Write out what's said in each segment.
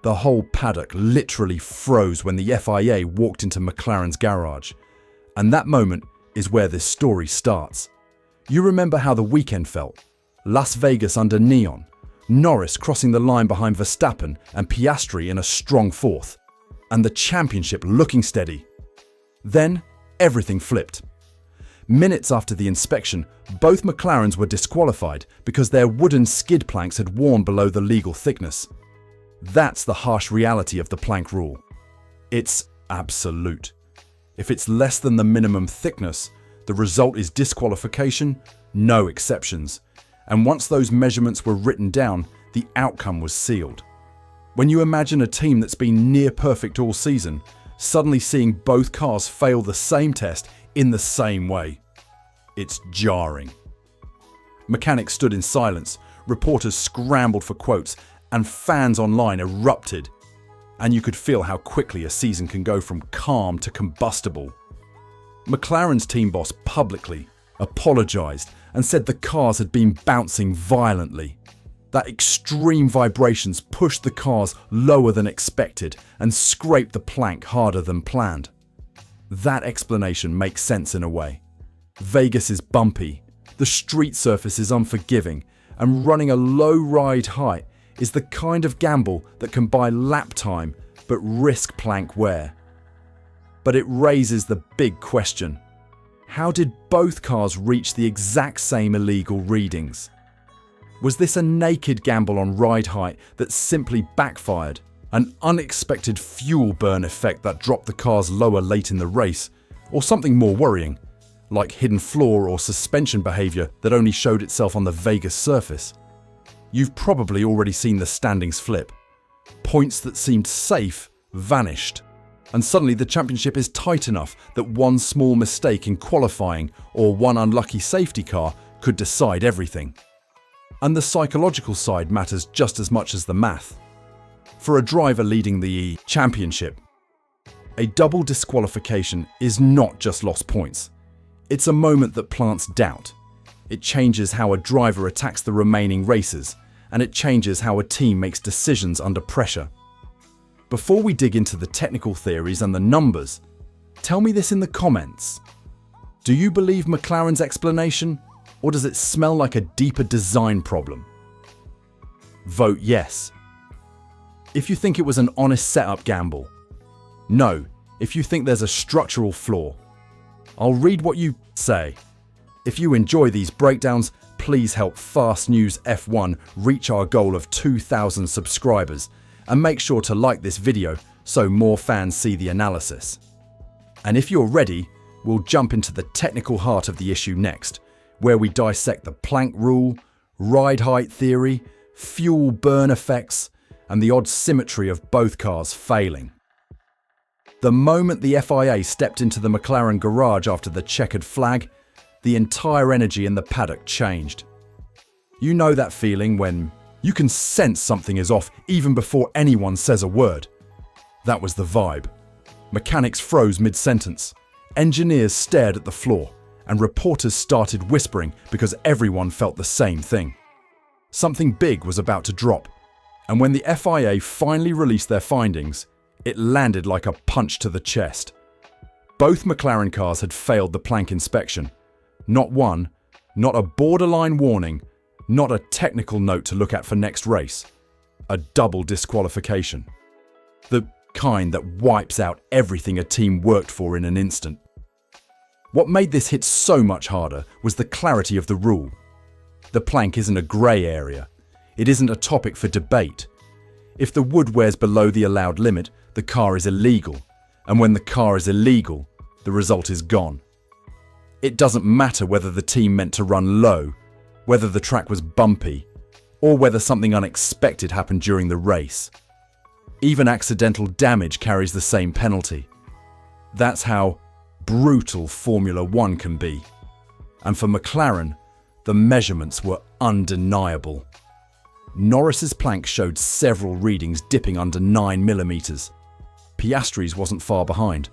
The whole paddock literally froze when the FIA walked into McLaren's garage. And that moment is where this story starts. You remember how the weekend felt? Las Vegas under neon, Norris crossing the line behind Verstappen and Piastri in a strong fourth, and the championship looking steady. Then, everything flipped. Minutes after the inspection, both McLarens were disqualified because their wooden skid planks had worn below the legal thickness. That's the harsh reality of the plank rule. It's absolute. If it's less than the minimum thickness, the result is disqualification, no exceptions. And once those measurements were written down, the outcome was sealed. When you imagine a team that's been near perfect all season, suddenly seeing both cars fail the same test in the same way, it's jarring. Mechanics stood in silence, reporters scrambled for quotes, and fans online erupted. And you could feel how quickly a season can go from calm to combustible. McLaren's team boss publicly apologized and said the cars had been bouncing violently. That extreme vibrations pushed the cars lower than expected and scraped the plank harder than planned. That explanation makes sense in a way. Vegas is bumpy, the street surface is unforgiving, and running a low ride height is the kind of gamble that can buy lap time but risk plank wear. But it raises the big question. How did both cars reach the exact same illegal readings? Was this a naked gamble on ride height that simply backfired? An unexpected fuel burn effect that dropped the cars lower late in the race? Or something more worrying, like hidden flaw or suspension behavior that only showed itself on the Vegas surface? You've probably already seen the standings flip. Points that seemed safe vanished. And suddenly the championship is tight enough that one small mistake in qualifying or one unlucky safety car could decide everything. And the psychological side matters just as much as the math. For a driver leading the championship, a double disqualification is not just lost points. It's a moment that plants doubt. It changes how a driver attacks the remaining races, and it changes how a team makes decisions under pressure. Before we dig into the technical theories and the numbers, tell me this in the comments. Do you believe McLaren's explanation, or does it smell like a deeper design problem? Vote yes if you think it was an honest setup gamble. No if you think there's a structural flaw. I'll read what you say. If you enjoy these breakdowns, please help Fast News F1 reach our goal of 2,000 subscribers, and make sure to like this video so more fans see the analysis. And if you're ready, we'll jump into the technical heart of the issue next, where we dissect the plank rule, ride height theory, fuel burn effects, and the odd symmetry of both cars failing. The moment the FIA stepped into the McLaren garage after the checkered flag, the entire energy in the paddock changed. You know that feeling when you can sense something is off even before anyone says a word? That was the vibe. Mechanics froze mid-sentence. Engineers stared at the floor, and reporters started whispering because everyone felt the same thing. Something big was about to drop, and when the FIA finally released their findings, it landed like a punch to the chest. Both McLaren cars had failed the plank inspection. Not one, not a borderline warning, not a technical note to look at for next race. A double disqualification. The kind that wipes out everything a team worked for in an instant. What made this hit so much harder was the clarity of the rule. The plank isn't a grey area. It isn't a topic for debate. If the wood wears below the allowed limit, the car is illegal. And when the car is illegal, the result is gone. It doesn't matter whether the team meant to run low, whether the track was bumpy, or whether something unexpected happened during the race. Even accidental damage carries the same penalty. That's how brutal Formula One can be. And for McLaren, the measurements were undeniable. Norris's plank showed several readings dipping under 9mm. Piastri's wasn't far behind.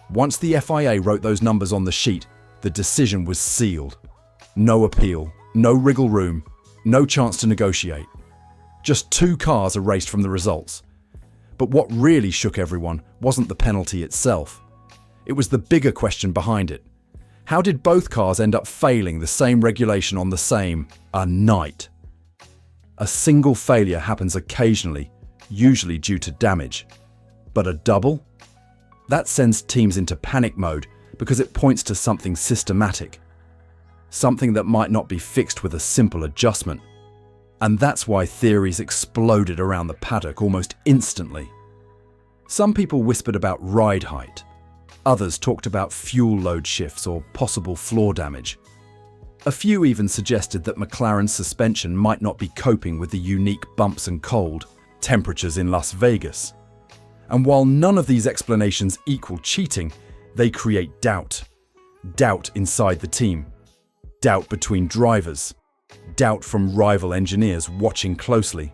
Once the FIA wrote those numbers on the sheet, the decision was sealed. No appeal, no wriggle room, no chance to negotiate. Just two cars erased from the results. But what really shook everyone wasn't the penalty itself. It was the bigger question behind it. How did both cars end up failing the same regulation on the same night? A single failure happens occasionally, usually due to damage. But a double? That sends teams into panic mode because it points to something systematic. Something that might not be fixed with a simple adjustment. And that's why theories exploded around the paddock almost instantly. Some people whispered about ride height. Others talked about fuel load shifts or possible floor damage. A few even suggested that McLaren's suspension might not be coping with the unique bumps and cold temperatures in Las Vegas. And while none of these explanations equal cheating, they create doubt. Doubt inside the team. Doubt between drivers. Doubt from rival engineers watching closely.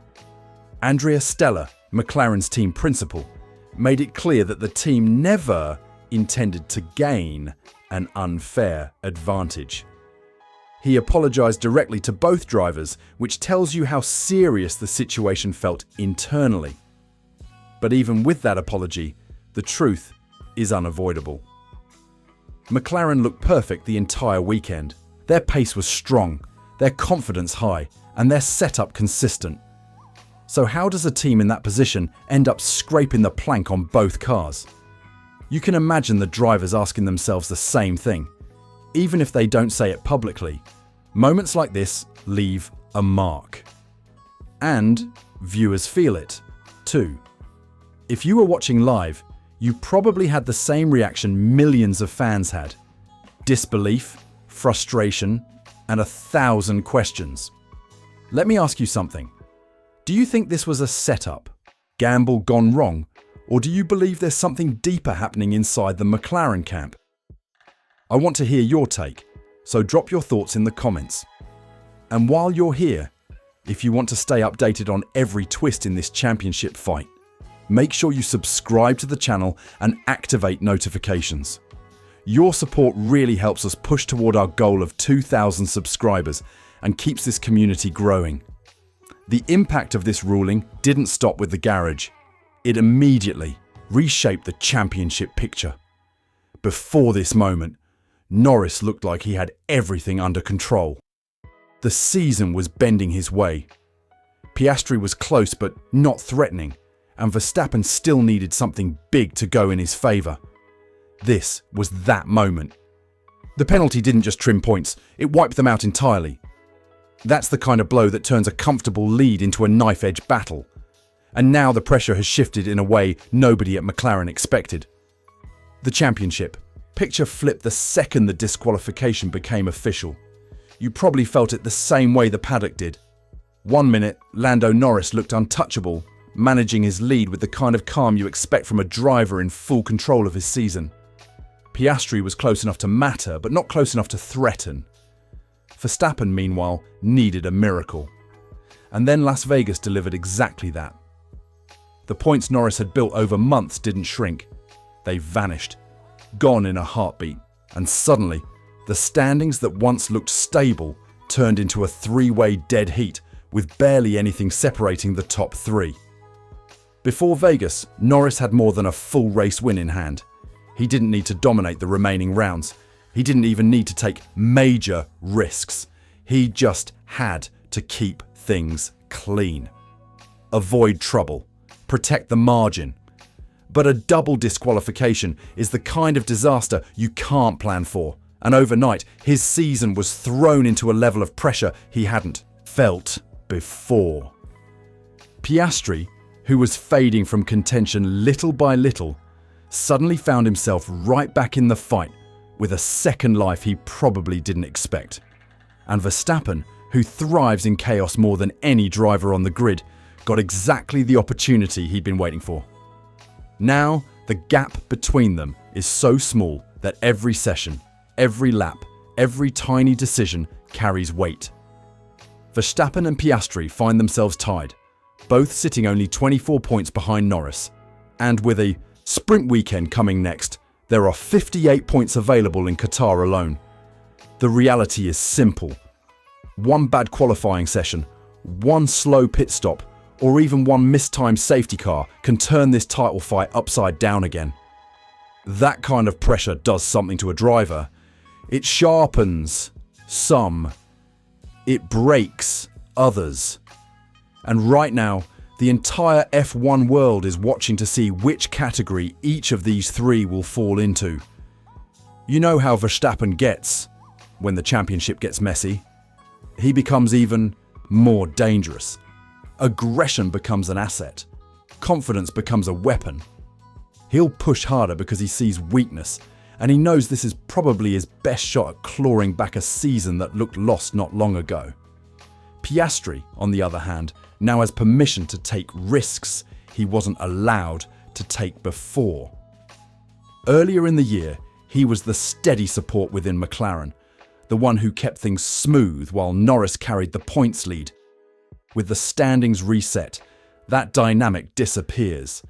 Andrea Stella, McLaren's team principal, made it clear that the team never intended to gain an unfair advantage. He apologized directly to both drivers, which tells you how serious the situation felt internally. But even with that apology, the truth is unavoidable. McLaren looked perfect the entire weekend. Their pace was strong, their confidence high, and their setup consistent. So how does a team in that position end up scraping the plank on both cars? You can imagine the drivers asking themselves the same thing, even if they don't say it publicly. Moments like this leave a mark. And viewers feel it, too. If you were watching live, you probably had the same reaction millions of fans had. Disbelief, frustration, and 1,000 questions. Let me ask you something. Do you think this was a setup, gamble gone wrong, or do you believe there's something deeper happening inside the McLaren camp? I want to hear your take, so drop your thoughts in the comments. And while you're here, if you want to stay updated on every twist in this championship fight, make sure you subscribe to the channel and activate notifications. Your support really helps us push toward our goal of 2,000 subscribers and keeps this community growing. The impact of this ruling didn't stop with the garage. It immediately reshaped the championship picture. Before this moment, Norris looked like he had everything under control. The season was bending his way. Piastri was close but not threatening, and Verstappen still needed something big to go in his favour. This was that moment. The penalty didn't just trim points, it wiped them out entirely. That's the kind of blow that turns a comfortable lead into a knife-edge battle. And now the pressure has shifted in a way nobody at McLaren expected. The championship. Picture flipped the second the disqualification became official. You probably felt it the same way the paddock did. 1 minute, Lando Norris looked untouchable, managing his lead with the kind of calm you expect from a driver in full control of his season. Piastri was close enough to matter, but not close enough to threaten. Verstappen, meanwhile, needed a miracle. And then Las Vegas delivered exactly that. The points Norris had built over months didn't shrink. They vanished, gone in a heartbeat, and suddenly, the standings that once looked stable turned into a three-way dead heat with barely anything separating the top three. Before Vegas, Norris had more than a full race win in hand. He didn't need to dominate the remaining rounds. He didn't even need to take major risks. He just had to keep things clean. Avoid trouble. Protect the margin. But a double disqualification is the kind of disaster you can't plan for. And overnight, his season was thrown into a level of pressure he hadn't felt before. Piastri, who was fading from contention little by little, suddenly found himself right back in the fight with a second life he probably didn't expect. And Verstappen, who thrives in chaos more than any driver on the grid, got exactly the opportunity he'd been waiting for. Now, the gap between them is so small that every session, every lap, every tiny decision carries weight. Verstappen and Piastri find themselves tied, both sitting only 24 points behind Norris. And with a sprint weekend coming next, there are 58 points available in Qatar alone. The reality is simple. One bad qualifying session, one slow pit stop, or even one mistimed safety car can turn this title fight upside down again. That kind of pressure does something to a driver. It sharpens some, it breaks others. And right now, the entire F1 world is watching to see which category each of these three will fall into. You know how Verstappen gets when the championship gets messy. He becomes even more dangerous. Aggression becomes an asset. Confidence becomes a weapon. He'll push harder because he sees weakness, and he knows this is probably his best shot at clawing back a season that looked lost not long ago. Piastri, on the other hand, now has permission to take risks he wasn't allowed to take before. Earlier in the year, he was the steady support within McLaren, the one who kept things smooth while Norris carried the points lead. With the standings reset, that dynamic disappears.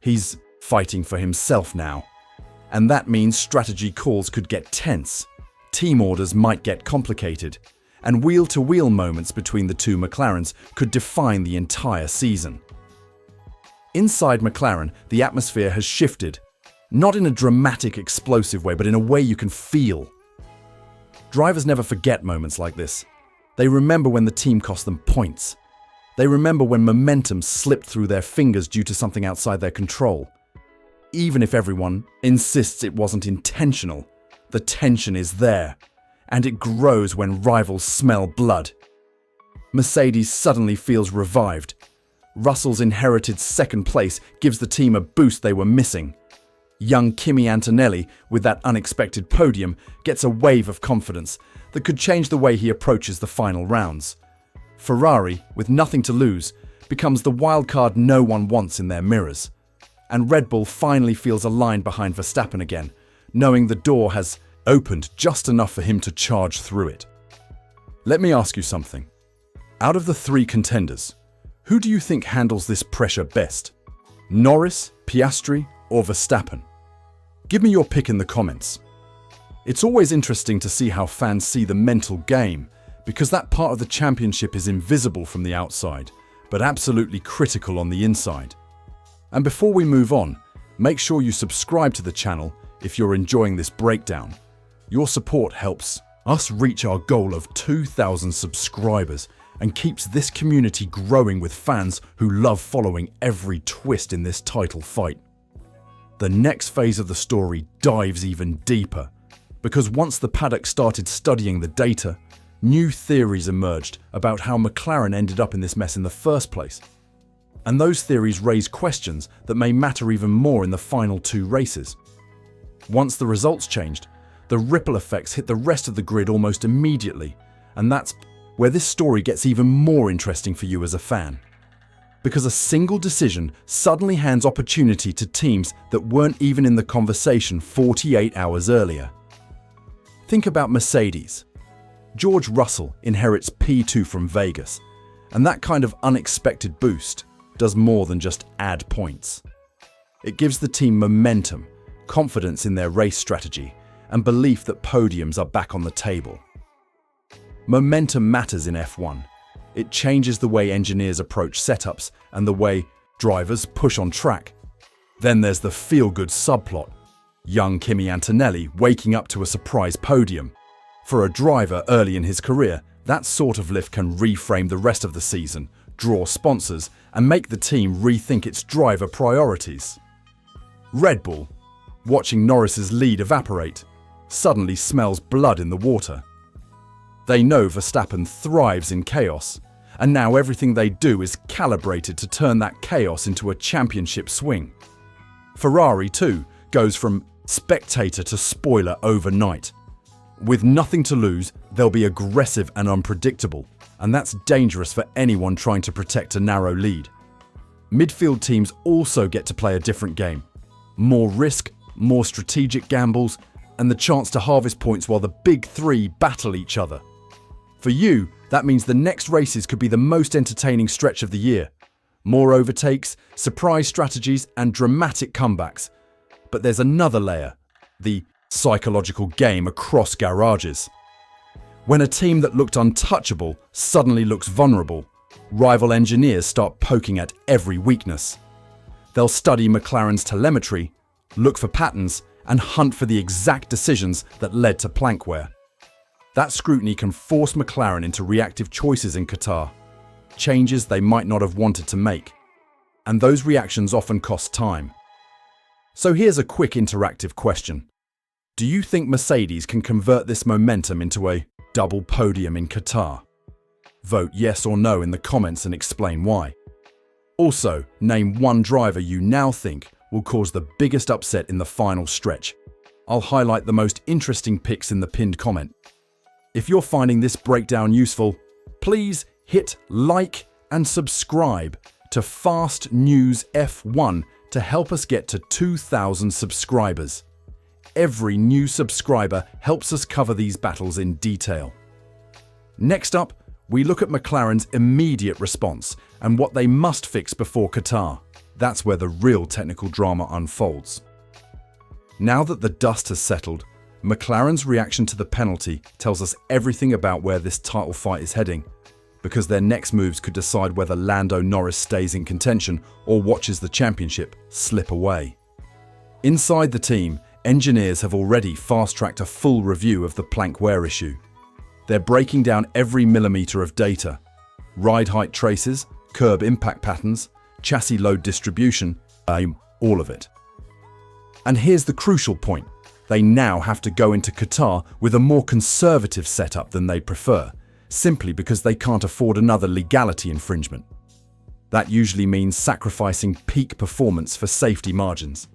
He's fighting for himself now. And that means strategy calls could get tense, team orders might get complicated, and wheel-to-wheel moments between the two McLarens could define the entire season. Inside McLaren, the atmosphere has shifted, not in a dramatic, explosive way, but in a way you can feel. Drivers never forget moments like this. They remember when the team cost them points. They remember when momentum slipped through their fingers due to something outside their control. Even if everyone insists it wasn't intentional, the tension is there, and it grows when rivals smell blood. Mercedes suddenly feels revived. Russell's inherited second place gives the team a boost they were missing. Young Kimi Antonelli, with that unexpected podium, gets a wave of confidence that could change the way he approaches the final rounds. Ferrari, with nothing to lose, becomes the wildcard no one wants in their mirrors. And Red Bull finally feels aligned behind Verstappen again, knowing the door has opened just enough for him to charge through it. Let me ask you something. Out of the three contenders, who do you think handles this pressure best? Norris, Piastri, or Verstappen? Give me your pick in the comments. It's always interesting to see how fans see the mental game, because that part of the championship is invisible from the outside, but absolutely critical on the inside. And before we move on, make sure you subscribe to the channel if you're enjoying this breakdown. Your support helps us reach our goal of 2,000 subscribers and keeps this community growing with fans who love following every twist in this title fight. The next phase of the story dives even deeper, because once the paddock started studying the data, new theories emerged about how McLaren ended up in this mess in the first place. And those theories raise questions that may matter even more in the final two races. Once the results changed, the ripple effects hit the rest of the grid almost immediately, and that's where this story gets even more interesting for you as a fan. Because a single decision suddenly hands opportunity to teams that weren't even in the conversation 48 hours earlier. Think about Mercedes. George Russell inherits P2 from Vegas, and that kind of unexpected boost does more than just add points. It gives the team momentum, confidence in their race strategy, and belief that podiums are back on the table. Momentum matters in F1. It changes the way engineers approach setups and the way drivers push on track. Then there's the feel-good subplot. Young Kimi Antonelli waking up to a surprise podium. For a driver early in his career, that sort of lift can reframe the rest of the season, draw sponsors, and make the team rethink its driver priorities. Red Bull, watching Norris's lead evaporate, suddenly smells blood in the water. They know Verstappen thrives in chaos, and now everything they do is calibrated to turn that chaos into a championship swing. Ferrari, too, goes from spectator to spoiler overnight. With nothing to lose, they'll be aggressive and unpredictable, and that's dangerous for anyone trying to protect a narrow lead. Midfield teams also get to play a different game. More risk, more strategic gambles, and the chance to harvest points while the big three battle each other. For you, that means the next races could be the most entertaining stretch of the year. More overtakes, surprise strategies, and dramatic comebacks. But there's another layer, the psychological game across garages. When a team that looked untouchable suddenly looks vulnerable, rival engineers start poking at every weakness. They'll study McLaren's telemetry, look for patterns, and hunt for the exact decisions that led to plank wear. That scrutiny can force McLaren into reactive choices in Qatar, changes they might not have wanted to make. And those reactions often cost time. So here's a quick interactive question. Do you think Mercedes can convert this momentum into a double podium in Qatar? Vote yes or no in the comments and explain why. Also, name one driver you now think will cause the biggest upset in the final stretch. I'll highlight the most interesting picks in the pinned comment. If you're finding this breakdown useful, please hit like and subscribe to Fast News F1 to help us get to 2,000 subscribers. Every new subscriber helps us cover these battles in detail. Next up, we look at McLaren's immediate response and what they must fix before Qatar. That's where the real technical drama unfolds. Now that the dust has settled, McLaren's reaction to the penalty tells us everything about where this title fight is heading, because their next moves could decide whether Lando Norris stays in contention or watches the championship slip away. Inside the team, engineers have already fast-tracked a full review of the plank wear issue. They're breaking down every millimeter of data: ride height traces, curb impact patterns, chassis load distribution, all of it. And here's the crucial point. They now have to go into Qatar with a more conservative setup than they prefer, simply because they can't afford another legality infringement. That usually means sacrificing peak performance for safety margins.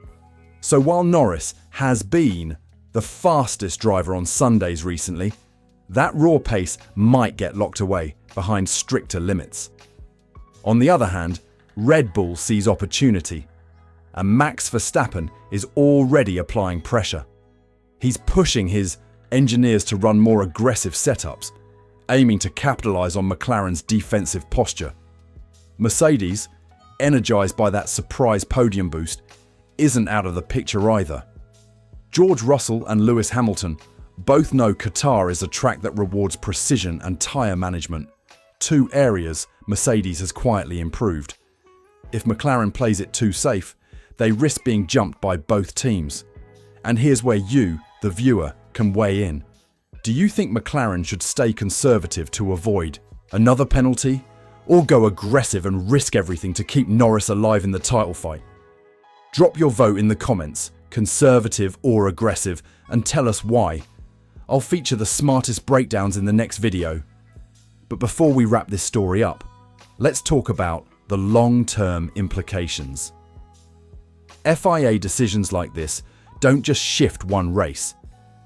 So while Norris has been the fastest driver on Sundays recently, that raw pace might get locked away behind stricter limits. On the other hand, Red Bull sees opportunity, and Max Verstappen is already applying pressure. He's pushing his engineers to run more aggressive setups, aiming to capitalize on McLaren's defensive posture. Mercedes, energized by that surprise podium boost, isn't out of the picture either. George Russell and Lewis Hamilton both know Qatar is a track that rewards precision and tyre management, two areas Mercedes has quietly improved. If McLaren plays it too safe, they risk being jumped by both teams. And here's where you, the viewer, can weigh in. Do you think McLaren should stay conservative to avoid another penalty, or go aggressive and risk everything to keep Norris alive in the title fight? Drop your vote in the comments, conservative or aggressive, and tell us why. I'll feature the smartest breakdowns in the next video. But before we wrap this story up, let's talk about the long-term implications. FIA decisions like this don't just shift one race.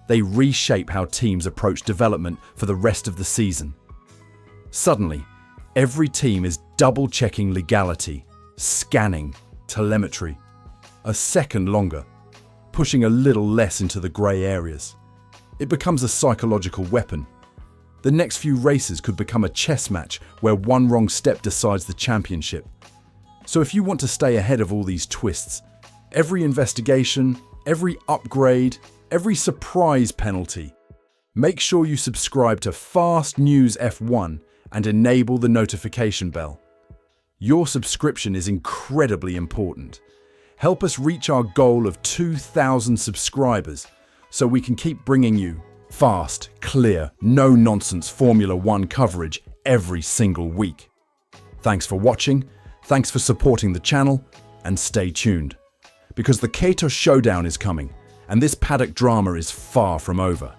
They reshape how teams approach development for the rest of the season. Suddenly, every team is double-checking legality, scanning, telemetry, a second longer, pushing a little less into the grey areas. It becomes a psychological weapon. The next few races could become a chess match where one wrong step decides the championship. So if you want to stay ahead of all these twists, every investigation, every upgrade, every surprise penalty, make sure you subscribe to Fast News F1 and enable the notification bell. Your subscription is incredibly important. Help us reach our goal of 2,000 subscribers so we can keep bringing you fast, clear, no-nonsense Formula One coverage every single week. Thanks for watching, thanks for supporting the channel, and stay tuned, because the Qatar showdown is coming, and this paddock drama is far from over.